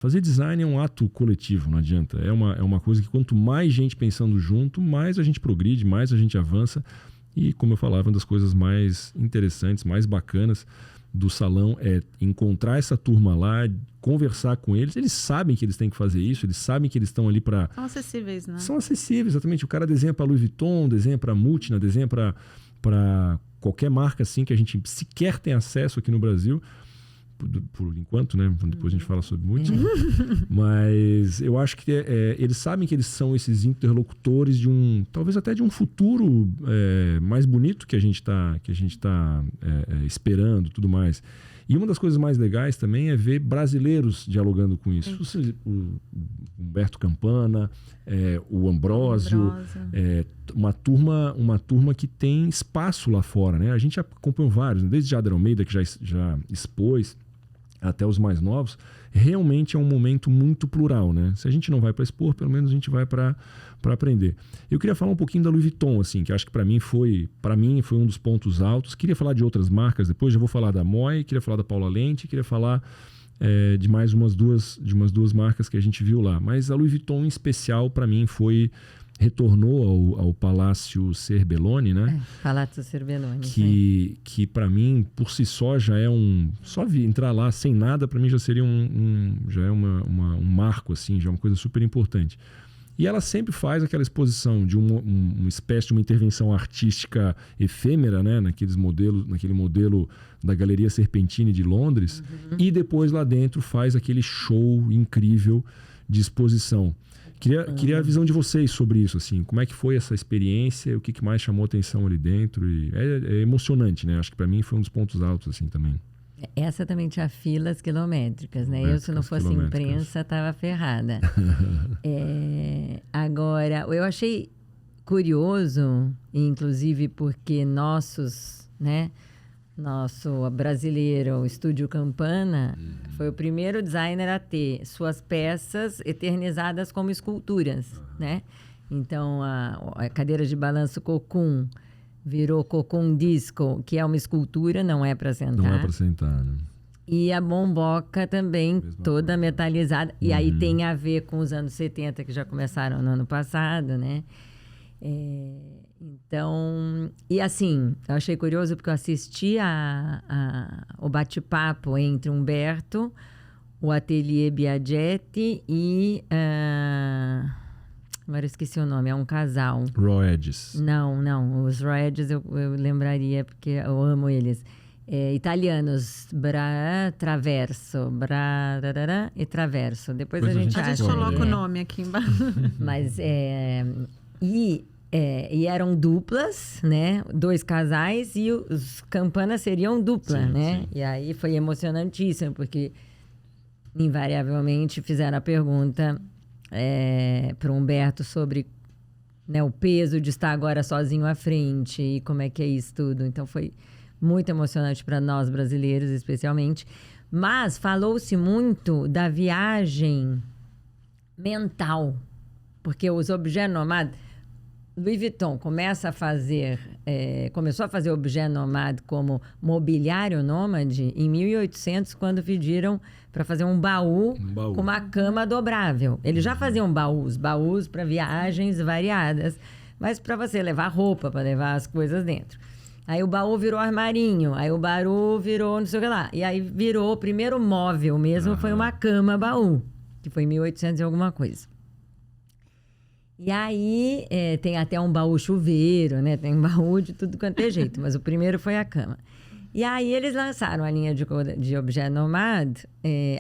Fazer design é um ato coletivo, não adianta. É uma coisa que quanto mais gente pensando junto, mais a gente progride, mais a gente avança. E, como eu falava, uma das coisas mais interessantes, mais bacanas do salão é encontrar essa turma lá, conversar com eles. Eles sabem que eles têm que fazer isso, eles sabem que eles estão ali para... São acessíveis, né? São acessíveis, exatamente. O cara desenha para Louis Vuitton, desenha para Multina, desenha para qualquer marca assim que a gente sequer tem acesso aqui no Brasil. Por enquanto, né? Depois a gente fala sobre Multina. Mas eu acho que eles sabem que eles são esses interlocutores de talvez até de um futuro mais bonito que a gente tá esperando, tudo mais. E uma das coisas mais legais também é ver brasileiros dialogando com isso. O Humberto Campana, o Ambrósio, uma turma que tem espaço lá fora, né? A gente acompanhou vários, né? Desde Jader Almeida, que já expôs, até os mais novos. Realmente é um momento muito plural, né? Se a gente não vai para expor, pelo menos a gente vai para aprender. Eu queria falar um pouquinho da Louis Vuitton, assim, que acho que para mim foi um dos pontos altos. Queria falar de outras marcas depois, já vou falar da Moy, queria falar da Paula Lente, queria falar de mais umas duas marcas que a gente viu lá. Mas a Louis Vuitton em especial, para mim, retornou ao Palácio Serbelloni, né? Palácio Serbelloni. Que para mim, por si só, já é só entrar lá sem nada, para mim já seria já é um marco, assim, já é uma coisa super importante. E ela sempre faz aquela exposição de uma espécie de uma intervenção artística efêmera, né? Naquele modelo da Galeria Serpentine de Londres. Uhum. E depois lá dentro faz aquele show incrível de exposição. Queria a visão de vocês sobre isso, assim, como é que foi essa experiência, o que mais chamou atenção ali dentro. E é emocionante, né? Acho que para mim foi um dos pontos altos, assim, também. Essa também tinha filas quilométricas, né? Eu, se não fosse imprensa, estava ferrada. Agora, eu achei curioso, inclusive porque nosso brasileiro, o Estúdio Campana, foi o primeiro designer a ter suas peças eternizadas como esculturas, né? Então, a cadeira de balanço Cocum virou Cocum Disco, que é uma escultura, não é para sentar. Não é para sentar, né? E a bomboca também, toda metalizada. E aí tem a ver com os anos 70, que já começaram no ano passado, né? Então, e assim, eu achei curioso porque eu assisti o bate-papo entre Humberto, o Atelier Biagietti e... agora eu esqueci o nome, é um casal. Roedes. Não, os Roedes eu lembraria porque eu amo eles. Italianos, Traverso e Traverso. Depois a gente coloca o nome aqui embaixo. Mas e eram duplas, né? 2 casais e os Campanas seriam dupla, né? Sim. E aí foi emocionantíssimo, porque invariavelmente fizeram a pergunta para o Humberto sobre, né, o peso de estar agora sozinho à frente e como é que é isso tudo. Então foi muito emocionante para nós brasileiros, especialmente. Mas falou-se muito da viagem mental, porque os objetos nomades... Louis Vuitton começou a fazer objeto nomade como mobiliário nômade em 1800, quando pediram para fazer um baú com uma cama dobrável. Eles já faziam baús para viagens variadas, mas para você levar roupa, para levar as coisas dentro. Aí o baú virou armarinho, aí o baú virou não sei o que lá. E aí virou o primeiro móvel mesmo, foi uma cama baú, que foi em 1800 e alguma coisa. E aí tem até um baú chuveiro, né? Tem um baú de tudo quanto é jeito, mas o primeiro foi a cama. E aí eles lançaram a linha de objeto nomade.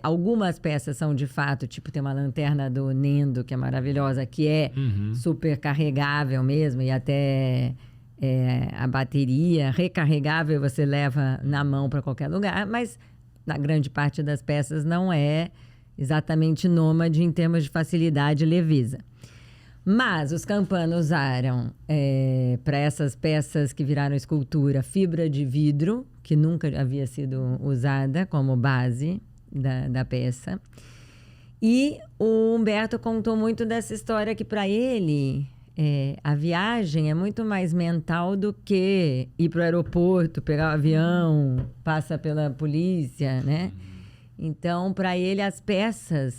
Algumas peças são de fato, tipo tem uma lanterna do Nendo, que é maravilhosa, que é super carregável mesmo, e até a bateria recarregável você leva na mão para qualquer lugar, mas na grande parte das peças não é exatamente nômade em termos de facilidade e leveza. Mas os Campana usaram, para essas peças que viraram escultura, fibra de vidro, que nunca havia sido usada como base da peça. E o Humberto contou muito dessa história que, para ele, a viagem é muito mais mental do que ir para o aeroporto, pegar o avião, passa pela polícia, né? Então, para ele,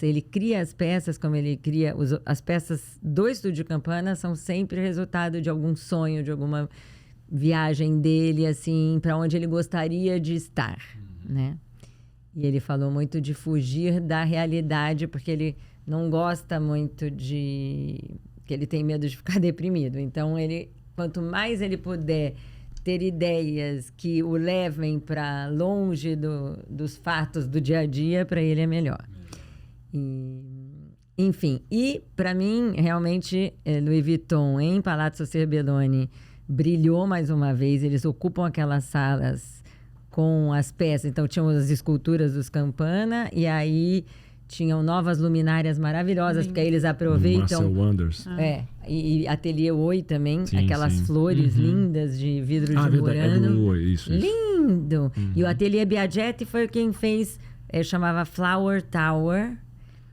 ele cria as peças, como ele cria as peças do Estúdio Campana, são sempre resultado de algum sonho, de alguma viagem dele, assim, para onde ele gostaria de estar, né? E ele falou muito de fugir da realidade, porque ele não gosta muito que ele tem medo de ficar deprimido. Então, quanto mais ele puder ter ideias que o levem para longe dos fatos do dia a dia, para ele é melhor. Enfim, e para mim, realmente, Louis Vuitton em Palazzo Serbelloni brilhou mais uma vez. Eles ocupam aquelas salas com as peças. Então, tinham as esculturas dos Campana e aí tinham novas luminárias maravilhosas, porque aí eles aproveitam... Marcel Wonders. E Atelier Oi também, sim, aquelas flores lindas de vidro de murano. Isso. Lindo! E o Atelier Biagietti foi quem fez, chamava Flower Tower,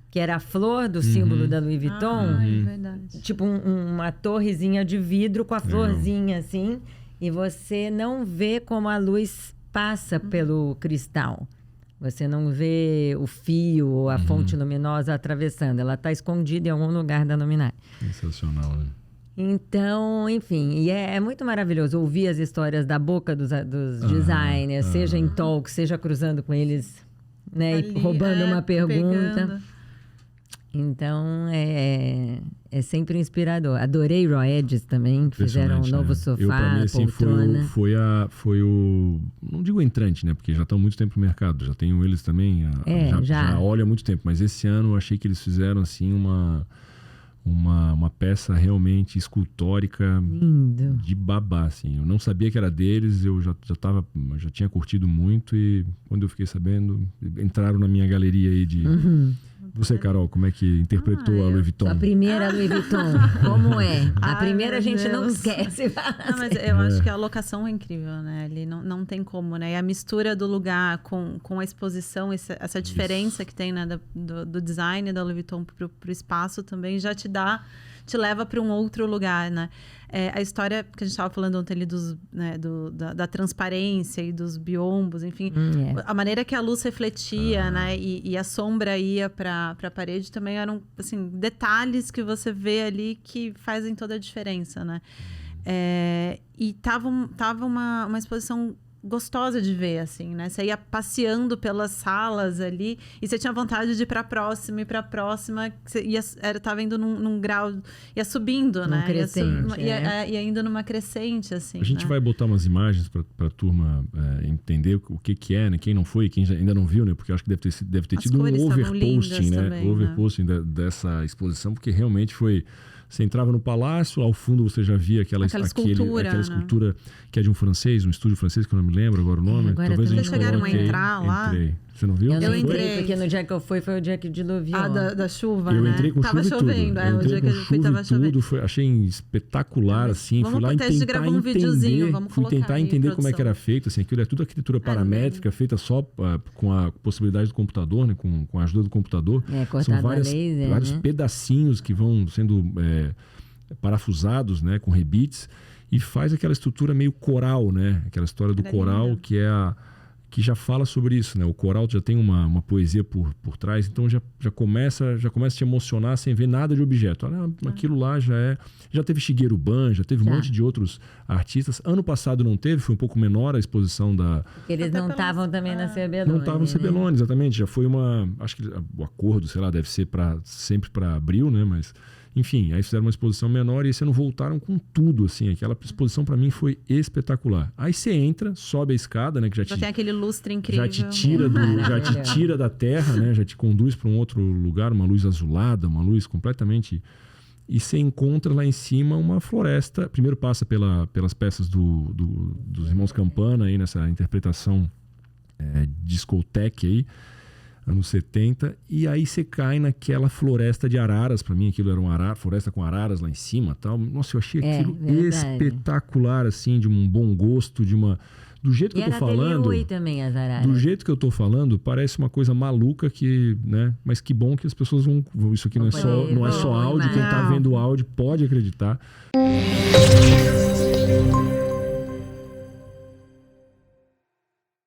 que era a flor do símbolo da Louis Vuitton. É verdade. Tipo uma torrezinha de vidro com a florzinha assim, e você não vê como a luz passa pelo cristal. Você não vê o fio ou a fonte luminosa atravessando. Ela está escondida em algum lugar da luminária. Sensacional, né? Então, enfim, e é muito maravilhoso ouvir as histórias da boca dos designers, seja em talk, seja cruzando com eles, né, Ali, e roubando uma pergunta. Pegando. Então, é sempre inspirador. Adorei Roedes também, que fizeram um novo sofá, pra mim, assim, poltrona. foi o... Não digo entrante, né? Porque já estão há muito tempo no mercado. Já tenho eles também. Já olho há muito tempo. Mas esse ano eu achei que eles fizeram, assim, uma peça realmente escultórica. Lindo. De babá, assim. Eu não sabia que era deles. Eu já tinha curtido muito. E quando eu fiquei sabendo, entraram na minha galeria aí de... Você, Carol, como é que interpretou a Louis Vuitton? A primeira Louis Vuitton, como é? A primeira meu a gente não Deus. esquece. Mas eu acho que a locação é incrível, né? Ali não tem como, né? E a mistura do lugar com a exposição, essa diferença que tem, né, do design da Louis Vuitton pro espaço também já te leva para um outro lugar, né? A história que a gente estava falando ontem ali da transparência e dos biombos, enfim. A maneira que a luz refletia, né? E a sombra ia para a parede também eram, assim, detalhes que você vê ali que fazem toda a diferença, né? E tava uma exposição gostosa de ver, assim, né? Você ia passeando pelas salas ali e você tinha vontade de ir para a próxima, você tava indo num grau, ia subindo, né? Crescente, ia indo numa crescente, assim. A gente vai botar umas imagens para a turma entender o que é, né? Quem não foi, quem ainda não viu, né? Porque eu acho que deve ter tido um overposting, né? Também, overposting dessa exposição, porque realmente foi... Você entrava no palácio, ao fundo você já via aquela escultura que é de um francês, um estúdio francês, que eu não me lembro agora o nome. Talvez vocês chegaram a entrar lá? Entrei. Você não viu? Eu não entrei, porque no dia que eu fui foi o dia que diluviou. Da chuva, eu né? entrei com tava chuva chovendo, e tudo. o dia que eu fui tava chovendo. Achei espetacular, assim. Vamos fui lá tentar entender como é que era feito. Assim, aquilo é tudo arquitetura paramétrica, feita só com a possibilidade do computador, né? Com a ajuda do computador. São vários pedacinhos que vão sendo parafusados, né? Com rebites. E faz aquela estrutura meio coral, né? Aquela história do coral que que já fala sobre isso, né? O coral já tem uma poesia por trás, então já começa a te emocionar sem ver nada de objeto. Olha, aquilo lá já teve Shigeru Ban, já teve um monte de outros artistas. Ano passado não teve, foi um pouco menor a exposição da... Eles não estavam também na Serbelloni. Não estavam na Serbelloni, exatamente. Já foi acho que o acordo, sei lá, deve ser sempre para abril, né? Mas... Enfim, aí fizeram uma exposição menor e esse ano voltaram com tudo, assim. Aquela exposição para mim foi espetacular. Aí você entra, sobe a escada, né? Que já tem aquele lustre incrível. Já te tira da terra, né? Já te conduz para um outro lugar, uma luz azulada, uma luz completamente... E você encontra lá em cima uma floresta. Primeiro passa pelas peças dos irmãos Campana, aí nessa interpretação discoteque aí. Anos 70, e aí você cai naquela floresta de araras. Para mim aquilo era uma floresta com araras lá em cima, tal. Nossa, eu achei aquilo espetacular, assim, de um bom gosto, do jeito que eu tô falando. Também as araras. Do jeito que eu tô falando, parece uma coisa maluca né? Mas que bom que as pessoas vão. Isso aqui não é só áudio. Quem tá vendo o áudio pode acreditar.